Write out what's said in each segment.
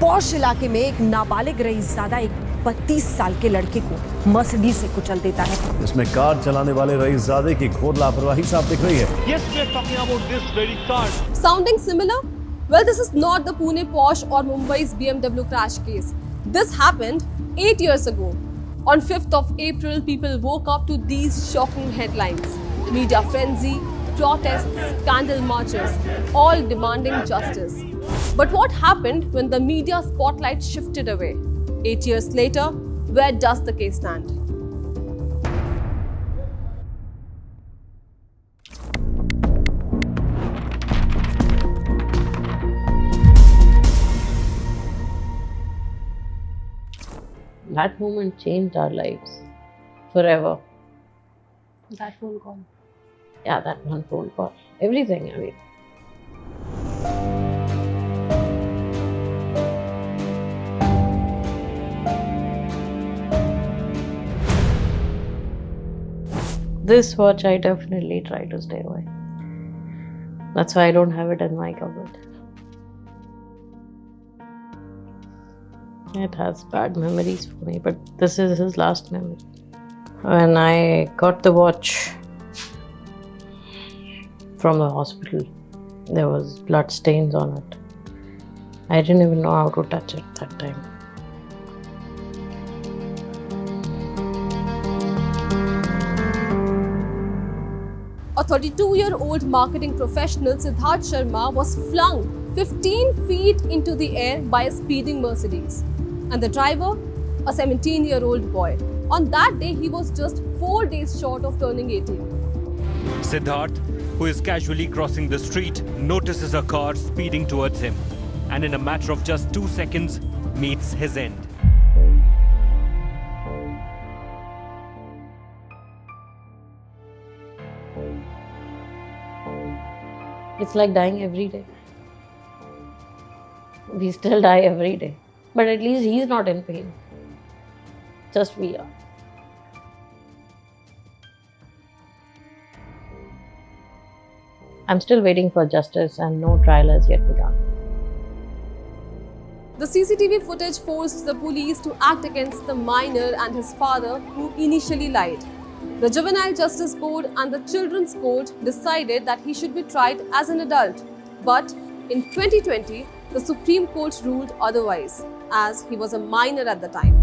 Posh इलाके में एक नाबालिग रईसजादा एक 32 साल के लड़के को मर्सिडीज से कुचल देता है। इसमें कार चलाने वाले रईसजादे की घोर लापरवाही साफ दिख रही है। Yes, we are talking about this very car. Sounding similar? Well, this is not the Pune Porsche or Mumbai's BMW crash case. This happened 8 years ago. On 5th of April, people woke up to these shocking headlines. Media frenzy, protests, candle marches, all demanding justice. But what happened when the media spotlight shifted away? 8 years later, where does the case stand? That moment changed our lives forever. That phone call. Yeah, that one phone call. Everything, I mean. This watch I definitely try to stay away. That's why I don't have it in my cupboard. It has bad memories for me, but this is his last memory. When I got the watch from the hospital, there was blood stains on it. I didn't even know how to touch it that time. A 32-year-old marketing professional, Siddharth Sharma, was flung 15 feet into the air by a speeding Mercedes. And the driver, a 17-year-old boy. On that day, he was just 4 days short of turning 18. Siddharth, who is casually crossing the street, notices a car speeding towards him and in a matter of just 2 seconds meets his end. It's like dying every day. We still die every day. But at least he's not in pain. Just we are. I'm still waiting for justice and no trial has yet begun. The CCTV footage forced the police to act against the minor and his father, who initially lied. The Juvenile Justice Board and the Children's Court decided that he should be tried as an adult. But in 2020, the Supreme Court ruled otherwise, as he was a minor at the time.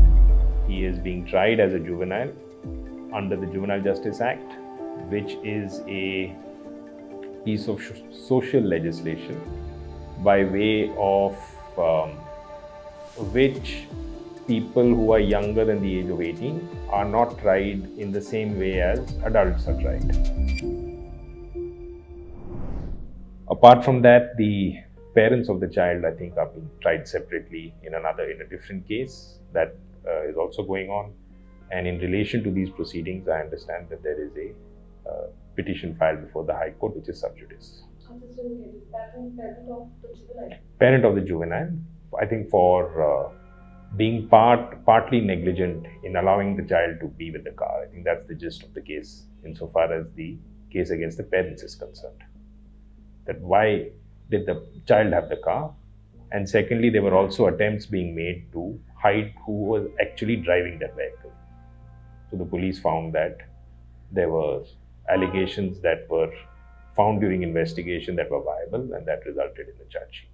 He is being tried as a juvenile under the Juvenile Justice Act, which is a piece of social legislation by way of which people who are younger than the age of 18 are not tried in the same way as adults are tried. Apart from that, the parents of the child, I think, are being tried separately in a different case that is also going on. And in relation to these proceedings, I understand that there is a petition filed before the High Court, which is sub judice. Parent of the juvenile, I think, for being partly negligent in allowing the child to be with the car. I think that's the gist of the case insofar as the case against the parents is concerned. That why did the child have the car? And secondly, there were also attempts being made to hide who was actually driving that vehicle. So the police found that there were allegations that were found during investigation that were viable, and that resulted in the charge sheet.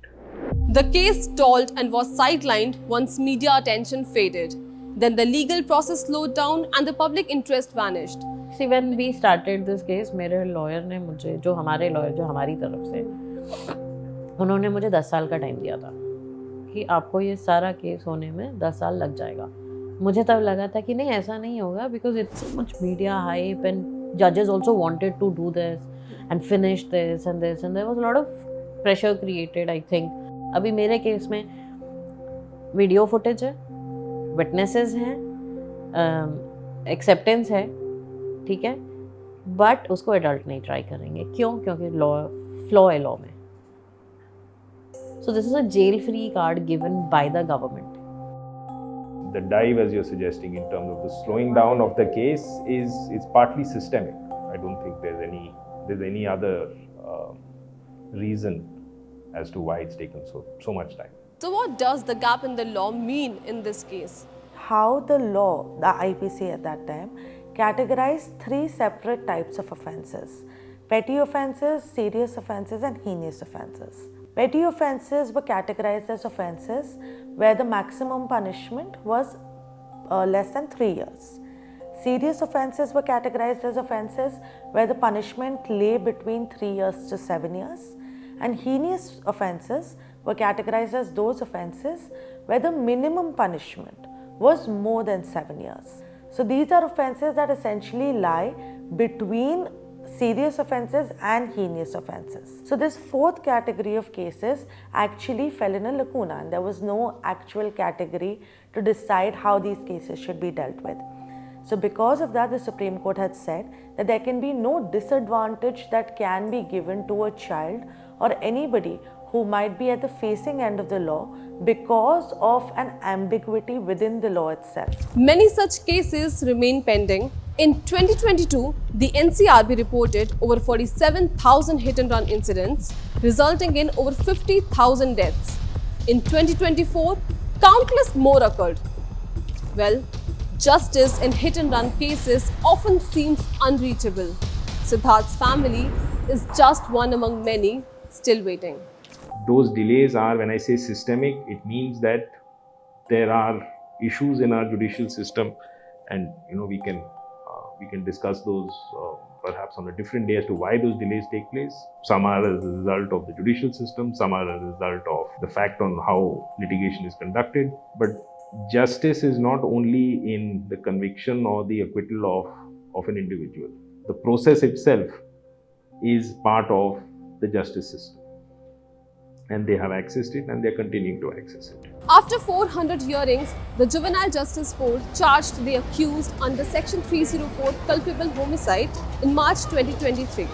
The case stalled and was sidelined once media attention faded. Then the legal process slowed down and the public interest vanished. See, when we started this case, मेरे lawyer ने मुझे, जो हमारे lawyer, जो हमारी तरफ से, उन्होंने मुझे 10 साल का टाइम दिया था कि आपको ये सारा केस होने में 10 साल लग जाएगा. मुझे तब लगा था कि नहीं, ऐसा नहीं होगा, because it's so much media hype and judges also wanted to do this and finish this and there was a lot of pressure created, I think. अभी मेरे केस में वीडियो फुटेज है, विटनेसेस हैं, एक्सेप्टेंस है, ठीक है, but उसको adult नहीं ट्राई करेंगे. क्यों? क्योंकि फ्लॉ है लॉ में. So this is a jail-free card given by the government. The dive, as you're suggesting, in terms of the slowing down of the case is partly systemic. I don't think there's any other reason as to why it's taken so much time. So what does the gap in the law mean in this case? How the law, the IPC at that time, categorized three separate types of offences: petty offences, serious offences and heinous offences. Petty offences were categorized as offences where the maximum punishment was less than 3 years. Serious offences were categorized as offences where the punishment lay between 3 years to 7 years. And heinous offences were categorized as those offences where the minimum punishment was more than 7 years. So these are offences that essentially lie between serious offences and heinous offences. So this fourth category of cases actually fell in a lacuna, and there was no actual category to decide how these cases should be dealt with. So because of that, the Supreme Court had said that there can be no disadvantage that can be given to a child or anybody who might be at the facing end of the law because of an ambiguity within the law itself. Many such cases remain pending. In 2022, the NCRB reported over 47,000 hit-and-run incidents, resulting in over 50,000 deaths. In 2024, countless more occurred. Well, justice in hit-and-run cases often seems unreachable. Siddharth's family is just one among many still waiting. Those delays are, when I say systemic, it means that there are issues in our judicial system, and we can discuss those perhaps on a different day as to why those delays take place. Some are as a result of the judicial system, some are as a result of the fact on how litigation is conducted. But justice is not only in the conviction or the acquittal of an individual. The process itself is part of the justice system, and they have accessed it and they are continuing to access it. After 400 hearings, the Juvenile Justice Court charged the accused under Section 304 culpable homicide in March 2023.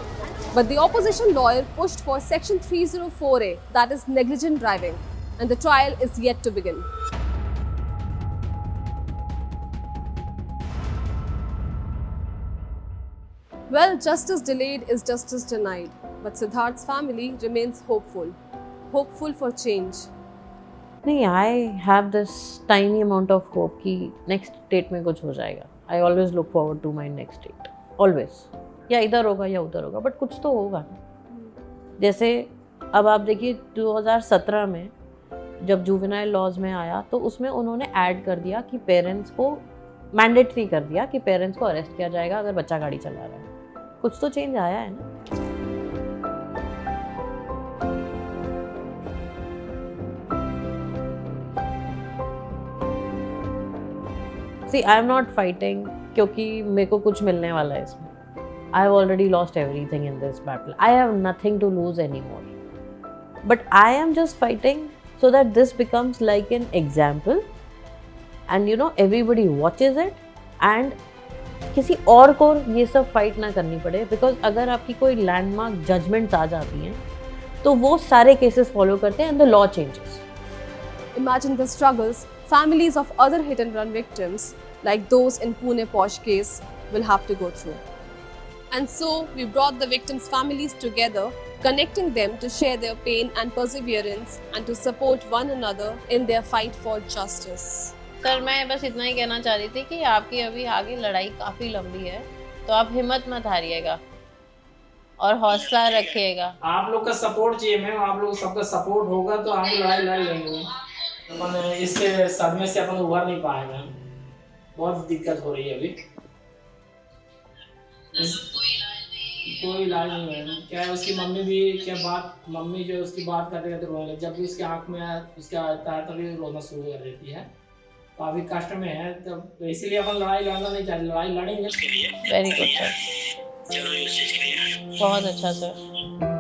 But the opposition lawyer pushed for Section 304A, that is negligent driving, and the trial is yet to begin. Well, justice delayed is justice denied, but Siddharth's family remains hopeful for change. नहीं, I have this tiny amount of hope कि next date में कुछ हो जाएगा. I always look forward to my next date. Always. या इधर होगा या उधर होगा, but कुछ तो होगा. जैसे अब आप देखिए 2017 में जब जुवेनाइल लॉज में आया तो उसमें उन्होंने ऐड कर दिया कि पेरेंट्स को मैंडेटरी कर दिया कि पेरेंट्स को अरेस्ट किया जाएगा अगर बच्चा गाड़ी चला रहा है. कुछ तो चेंज आया है ना. See, I am not fighting क्योंकि मेरे को कुछ मिलने वाला है इसमें. I have already lost everything in this battle. I have nothing to lose anymore. But I am just fighting so that this becomes like an example, and everybody watches it, and किसी और को ये सब fight ना करनी पड़े. Because अगर आपकी कोई लैंडमार्क जजमेंट्स आ जाती हैं तो वो सारे केसेस फॉलो करते हैं and the law changes. Imagine the struggles families of other hit-and-run victims, like those in Pune Posh case, will have to go through. And so, we brought the victims' families together, connecting them to share their pain and perseverance and to support one another in their fight for justice. Sir, मैं बस इतना ही कहना चाह रही थी कि आपकी अभी आगे लड़ाई काफ़ी लंबी है, तो आप हिम्मत मत हारिएगा और हौसला रखिएगा. आप लोग का सपोर्ट चाहिए मैम. आप लोग सबका सपोर्ट होगा तो आगे लड़ाई लड़ लेंगे. अपन इस सदमे से अपन उभर नहीं पाएगा. बहुत दिक्कत हो रही है अभी. कोई इलाज नहीं मैम. क्या है, उसकी मम्मी भी मम्मी जो उसकी बात करते करते रोने लगी. जब भी उसकी आँख में उसका आता है तभी रोना शुरू कर देती है. तो अभी कष्ट में है, तो इसीलिए अपन लड़ाई लड़ना नहीं चाहते. लड़ाई लड़ेंगे. Very good sir. बहुत अच्छा सर.